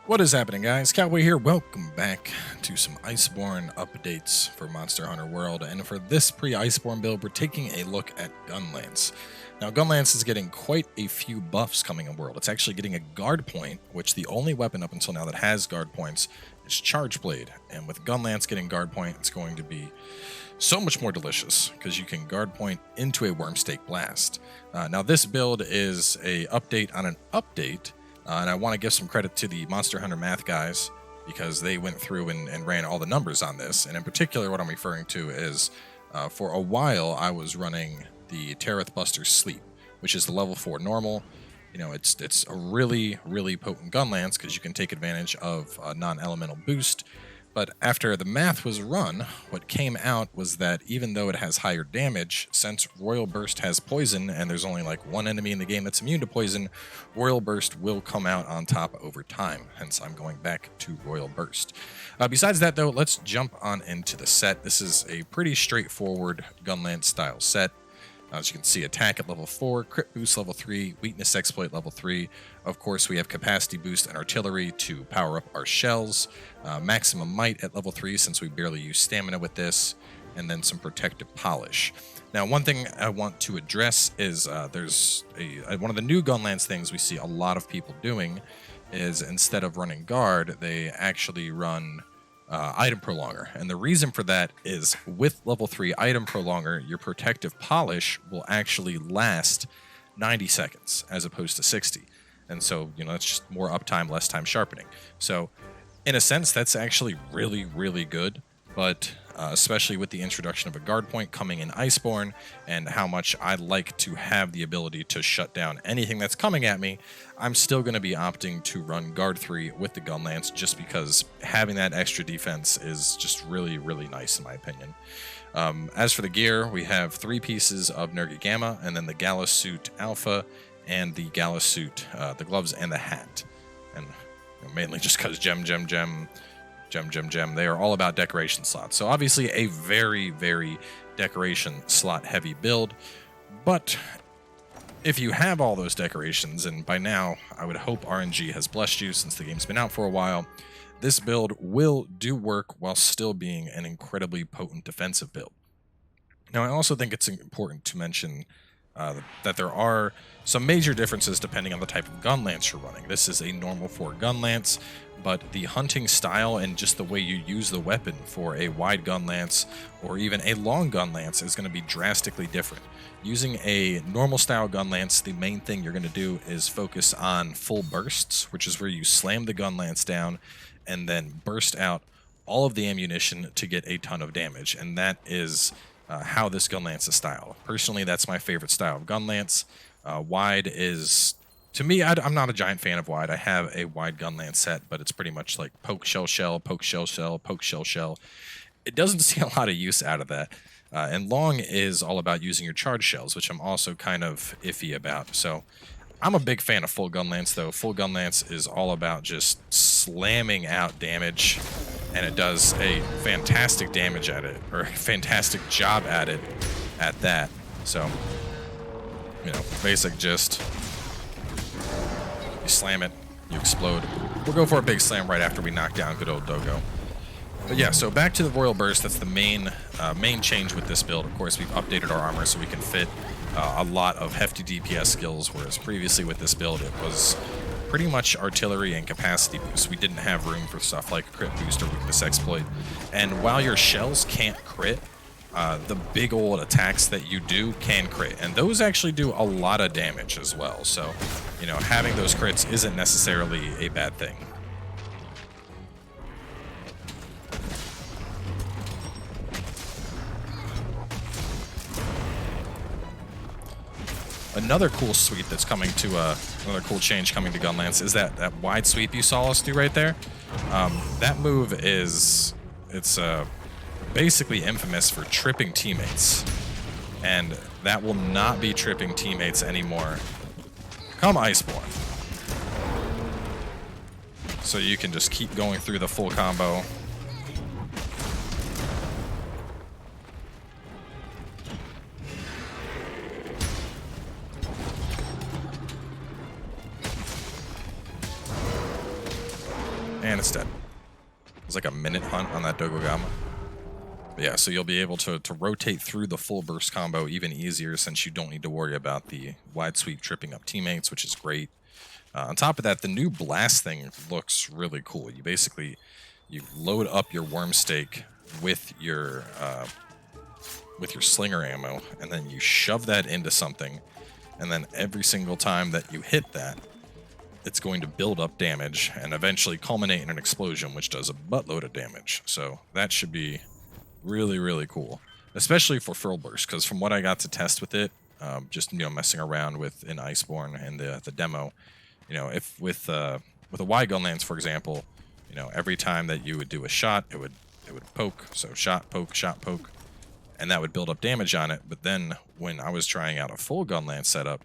What is happening, guys? Cowboy here. Welcome back to some Iceborne updates for Monster Hunter World. And for this pre-Iceborne build, we're taking a look at Gunlance. Now, Gunlance is getting quite a few buffs coming in World. It's actually getting a guard point, which the only weapon up until now that has guard points is Charge Blade. And with Gunlance getting guard point, it's going to be so much more delicious because you can guard point into a Wormstake Blast. Now, this build is a update on an update. And I want to give some credit to the Monster Hunter math guys because they went through and ran all the numbers on this. And in particular, what I'm referring to is for a while, I was running the Terrath Buster Sleep, which is the level 4 normal. You know, it's a really, really potent Gunlance because you can take advantage of a non-elemental boost. But after the math was run, what came out was that even though it has higher damage, since Royal Burst has poison, and there's only like one enemy in the game that's immune to poison, Royal Burst will come out on top over time. Hence, I'm going back to Royal Burst. Besides that, though, let's jump on into the set. This is a pretty straightforward Gunlance style set. As you can see, attack at level 4, crit boost level 3, weakness exploit level 3. Of course, we have capacity boost and artillery to power up our shells. Maximum might at level 3 since we barely use stamina with this. And then some protective polish. Now, one thing I want to address is there's one of the new Gunlance things we see a lot of people doing is instead of running guard, they actually run item prolonger. And the reason for that is with level 3 item prolonger, your protective polish will actually last 90 seconds as opposed to 60. And so, you know, it's just more uptime, less time sharpening. So in a sense, that's actually really, really good. But especially with the introduction of a guard point coming in Iceborne and how much I like to have the ability to shut down anything that's coming at me, I'm still going to be opting to run guard 3 with the Gunlance just because having that extra defense is just really, really nice in my opinion. As for the gear, we have 3 pieces of Dodogama and then the Gala Suit Alpha and the Gala Suit, the gloves and the hat. And you know, mainly just because gem. They are all about decoration slots. So obviously a very, very decoration slot heavy build. But if you have all those decorations, and by now I would hope RNG has blessed you since the game's been out for a while, this build will do work while still being an incredibly potent defensive build. Now I also think it's important to mention that there are some major differences depending on the type of Gunlance you're running. This is a normal 4 Gunlance, but the hunting style and just the way you use the weapon for a wide Gunlance or even a long Gunlance is going to be drastically different. Using a normal style Gunlance, the main thing you're going to do is focus on full bursts, which is where you slam the Gunlance down and then burst out all of the ammunition to get a ton of damage, and that is how this Gunlance is styled. Personally, that's my favorite style of Gunlance. Wide is, to me, I'm not a giant fan of wide. I have a wide Gunlance set, but it's pretty much like poke, shell, shell, poke, shell, shell, poke, shell, shell. It doesn't see a lot of use out of that. And long is all about using your charge shells, which I'm also kind of iffy about. So I'm a big fan of full Gunlance, though. Full Gunlance is all about just slamming out damage, and it does a fantastic damage at it, or a fantastic job at it at that. So, you know, basic gist. You slam it, you explode. We'll go for a big slam right after we knock down good old Dogo. But yeah, so back to the Royal Burst. That's the main change with this build. Of course, we've updated our armor so we can fit a lot of hefty DPS skills, whereas previously with this build, it was pretty much artillery and capacity boost. We didn't have room for stuff like crit boost or weakness exploit. And while your shells can't crit, the big old attacks that you do can crit, and those actually do a lot of damage as well. So, you know, having those crits isn't necessarily a bad thing. Another cool sweep that's coming to another cool change coming to Gunlance is that wide sweep you saw us do right there. That move is basically infamous for tripping teammates, and that will not be tripping teammates anymore come Iceborne. So you can just keep going through the full combo. And it's dead. It's like a minute hunt on that Dodogama. But yeah, so you'll be able to rotate through the full burst combo even easier since you don't need to worry about the wide sweep tripping up teammates, which is great. On top of that, the new blast thing looks really cool. You load up your worm stake with your slinger ammo, and then you shove that into something, and then every single time that you hit that, it's going to build up damage and eventually culminate in an explosion, which does a buttload of damage. So that should be really, really cool, especially for Frill Burst, because from what I got to test with it, just messing around with in Iceborne and the demo, if with a Y Gunlance, for example, every time that you would do a shot, it would poke, so shot, poke, and that would build up damage on it. But then when I was trying out a full Gunlance setup,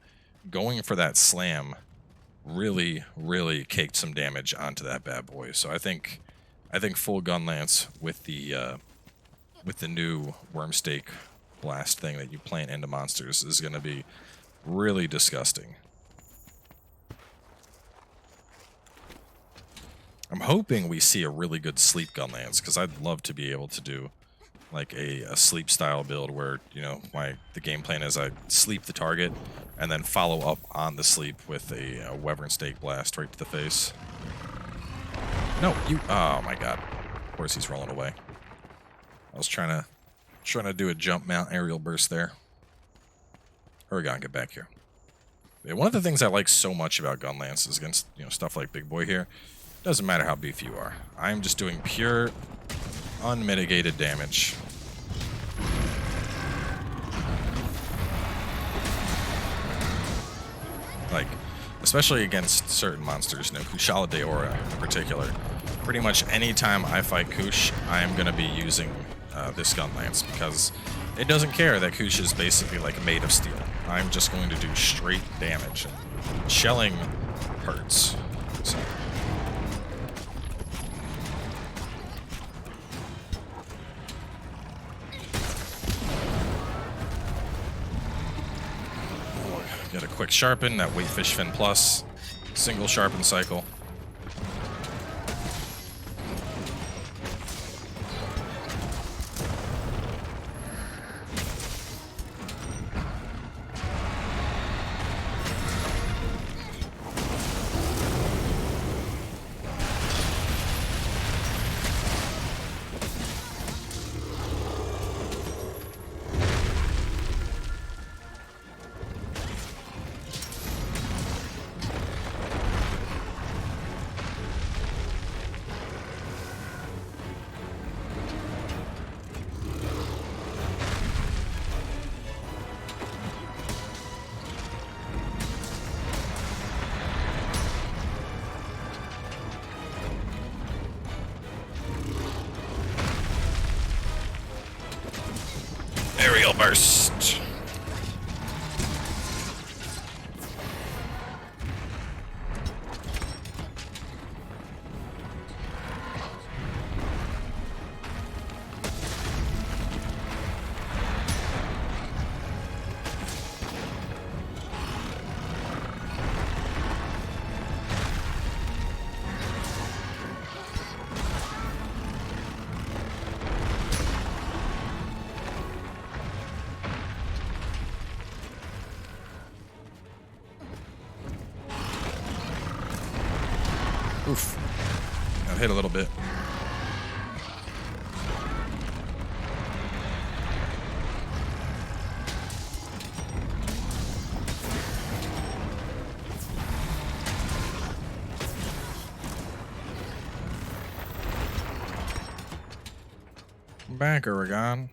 going for that slam really, really caked some damage onto that bad boy. So I think full Gunlance with the new worm stake blast thing that you plant into monsters is going to be really disgusting. I'm hoping we see a really good sleep Gunlance, because I'd love to be able to do like a sleep style build where, the game plan is I sleep the target and then follow up on the sleep with a Wyvern Stake blast right to the face. No, oh my god. Of course he's rolling away. I was trying to do a jump mount aerial burst there. Oregon, get back here. Yeah, one of the things I like so much about Gunlance is against stuff like Big Boy here. Doesn't matter how beefy you are. I'm just doing pure, unmitigated damage. Like, especially against certain monsters, Kushala Deora in particular. Pretty much any time I fight Kush, I am going to be using this Gunlance, because it doesn't care that Kush is basically like made of steel. I'm just going to do straight damage, and shelling hurts. So. Get a quick sharpen, that weight fish fin plus, single sharpen cycle. Aerial burst. Oof. Got hit a little bit. Back, Oregon.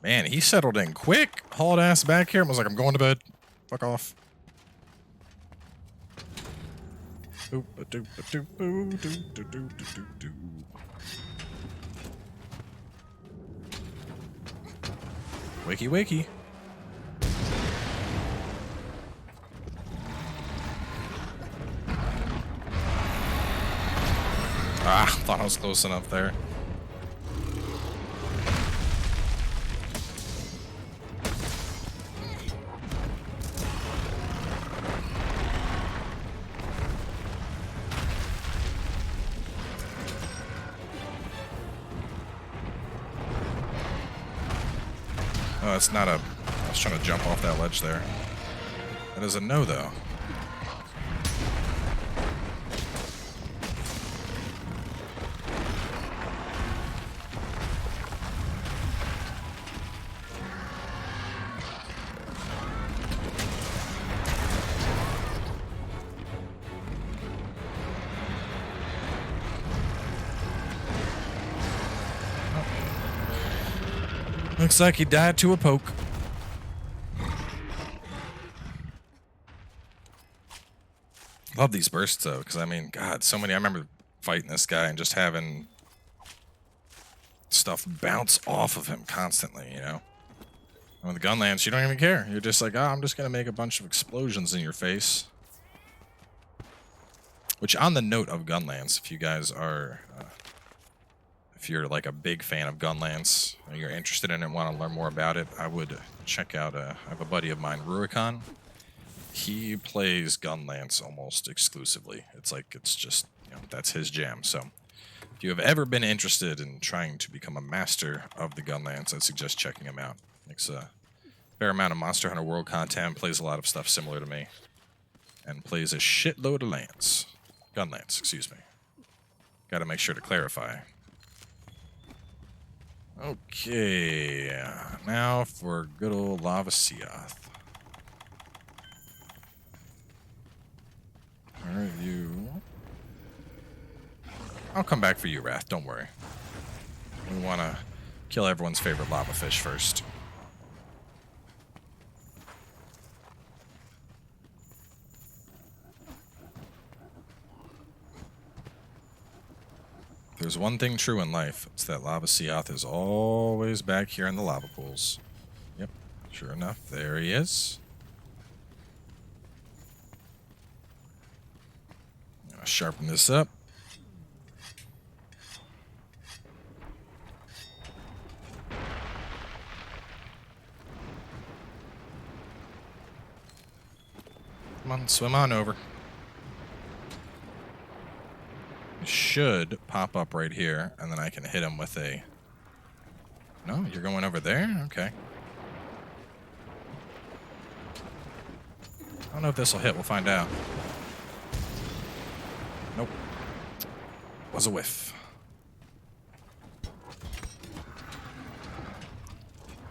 Man, he settled in quick. Hauled ass back here and was like, I'm going to bed. Fuck off. Wakey, wakey. Ah, thought I was close enough there. Oh, it's not a... I was trying to jump off that ledge there. That is a no, though. Looks like he died to a poke. Love these bursts, though, because, I mean, God, so many... I remember fighting this guy and just having stuff bounce off of him constantly, you know? And with the Gunlance, you don't even care. You're just like, oh, I'm just going to make a bunch of explosions in your face. Which, on the note of Gunlance, if you guys are... if you're like a big fan of Gunlance, or you're interested in it and want to learn more about it, I would check out, I have a buddy of mine, Rurikon. He plays Gunlance almost exclusively. It's like, it's just, you know, that's his jam. So if you have ever been interested in trying to become a master of the Gunlance, I'd suggest checking him out. Makes a fair amount of Monster Hunter World content, plays a lot of stuff similar to me, and plays a shitload of Lance. Gunlance, excuse me. Gotta make sure to clarify. Okay, now for good old Lavasioth. Where are you? I'll come back for you, Wrath, don't worry. We want to kill everyone's favorite lava fish first. There's one thing true in life, it's that Lavasioth is always back here in the lava pools. Yep, sure enough, there he is. I'll sharpen this up. Come on, swim on over. Should pop up right here, and then I can hit him with a... No, you're going over there? Okay. I don't know if this will hit. We'll find out. Nope. Was a whiff.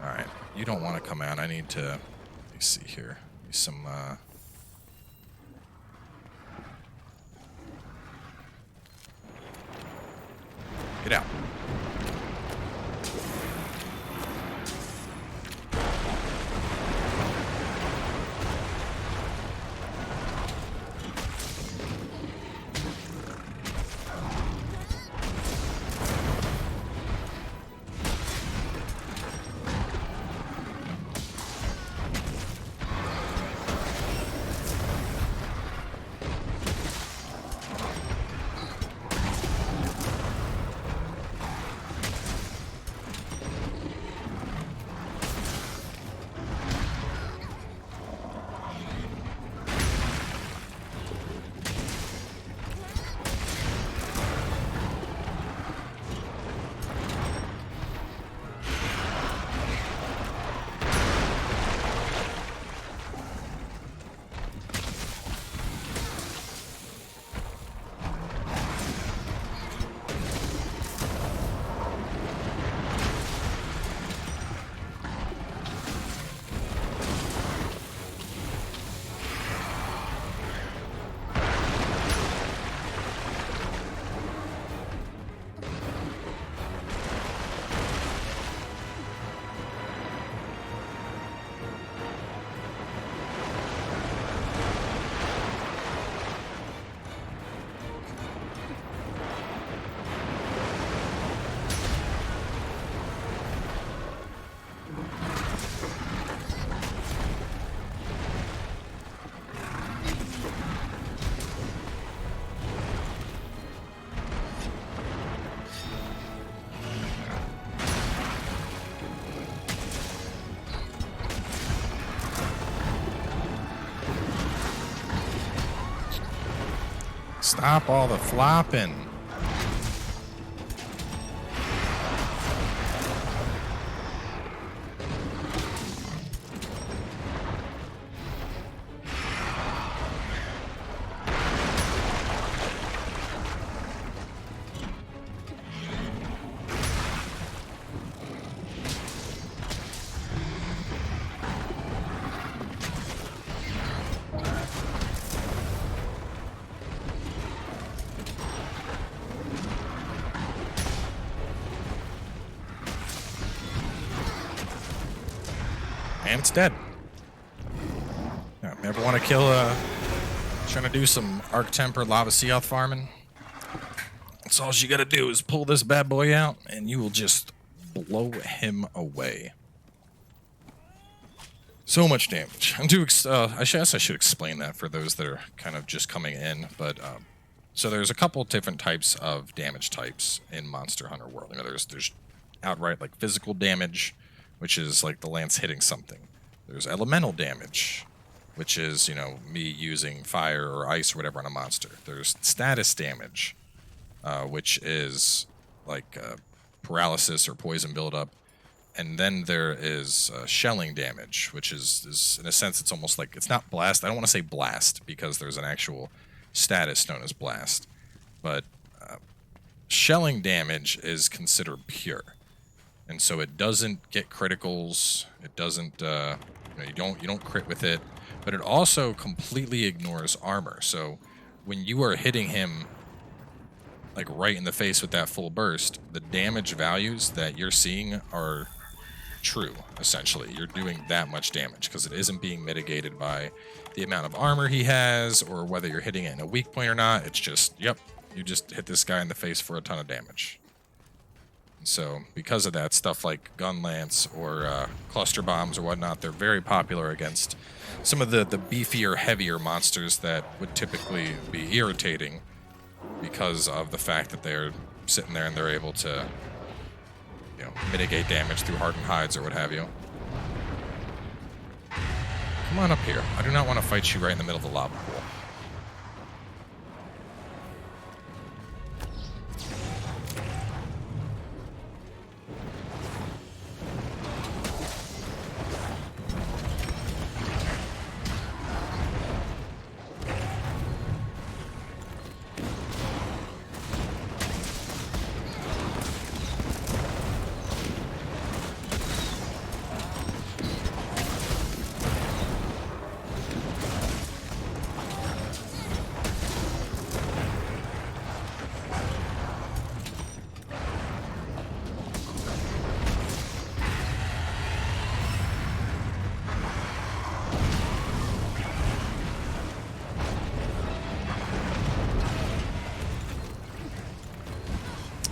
Alright. You don't want to come out. I need to... Let me see here. Need some, Get out. Stop all the flopping. And it's dead. Yeah, ever want to kill trying to do some Arc Temper Lavasioth farming? That's all you gotta do is pull this bad boy out, and you will just blow him away. So much damage. And I guess I should explain that for those that are kind of just coming in. But so there's a couple different types of damage types in Monster Hunter World. You know, there's outright like physical damage, which is like the lance hitting something. There's elemental damage, which is, you know, me using fire or ice or whatever on a monster. There's status damage, which is like paralysis or poison buildup. And then there is shelling damage, which is, in a sense, it's almost like, it's not blast. I don't want to say blast, because there's an actual status known as blast. But shelling damage is considered pure. And so it doesn't get criticals, it doesn't, you don't crit with it, but it also completely ignores armor. So when you are hitting him like right in the face with that full burst, the damage values that you're seeing are true, essentially. You're doing that much damage because it isn't being mitigated by the amount of armor he has or whether you're hitting it in a weak point or not. It's just, yep, you just hit this guy in the face for a ton of damage. And so because of that, stuff like Gunlance or cluster bombs or whatnot, they're very popular against some of the beefier, heavier monsters that would typically be irritating because of the fact that they're sitting there and they're able to, you know, mitigate damage through hardened hides or what have you. Come on up here. I do not want to fight you right in the middle of the lava pool.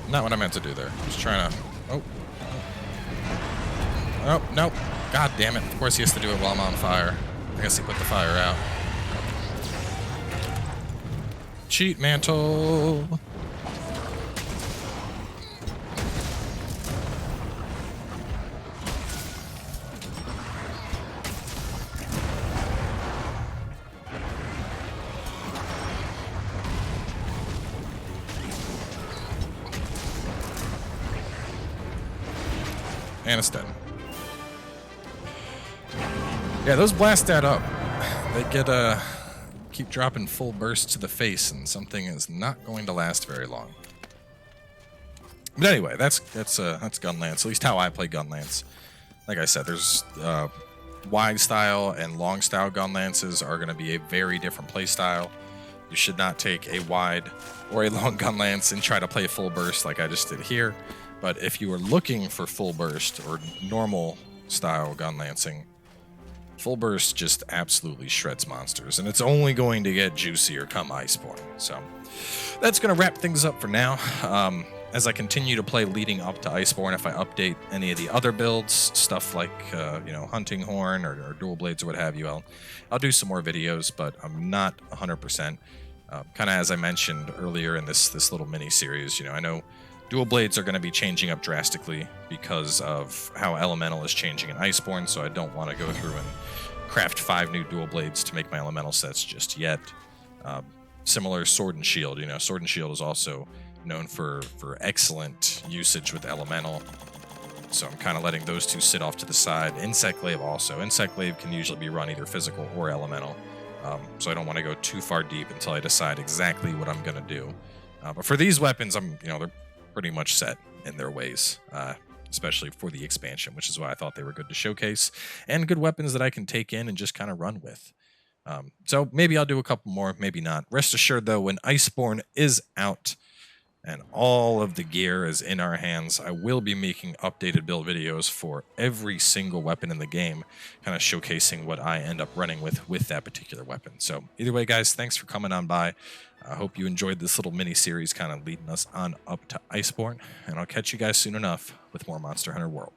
Not what I meant to do there. Just trying to... Oh. Oh, nope. God damn it. Of course he has to do it while I'm on fire. I guess he put the fire out. Cheat mantle. And it's dead. Yeah, those blast that up. They get keep dropping full bursts to the face, and something is not going to last very long. But anyway, that's Gunlance. At least how I play Gunlance. Like I said, there's wide style and long style Gunlances are going to be a very different play style. You should not take a wide or a long Gunlance and try to play full burst like I just did here. But if you are looking for full burst or normal style Gunlancing, full burst just absolutely shreds monsters, and it's only going to get juicier come Iceborne. So that's going to wrap things up for now. As I continue to play leading up to Iceborne, if I update any of the other builds, stuff like you know, hunting horn or dual blades or what have you, I'll do some more videos, but I'm not 100%. Kind of as I mentioned earlier in this little mini series, you know, I know dual blades are going to be changing up drastically because of how elemental is changing in Iceborne, so I don't want to go through and craft 5 new dual blades to make my elemental sets just yet. Similar sword and shield, you know, sword and shield is also known for excellent usage with elemental, so I'm kind of letting those two sit off to the side. Insect glaive also. Insect glaive can usually be run either physical or elemental, so I don't want to go too far deep until I decide exactly what I'm going to do. But for these weapons, you know, they're pretty much set in their ways, especially for the expansion, which is why I thought they were good to showcase and good weapons that I can take in and just kind of run with. So maybe I'll do a couple more, maybe not. Rest assured, though, when Iceborne is out, and all of the gear is in our hands. I will be making updated build videos for every single weapon in the game, kind of showcasing what I end up running with that particular weapon. So either way, guys, thanks for coming on by. I hope you enjoyed this little mini series kind of leading us on up to Iceborne, and I'll catch you guys soon enough with more Monster Hunter World.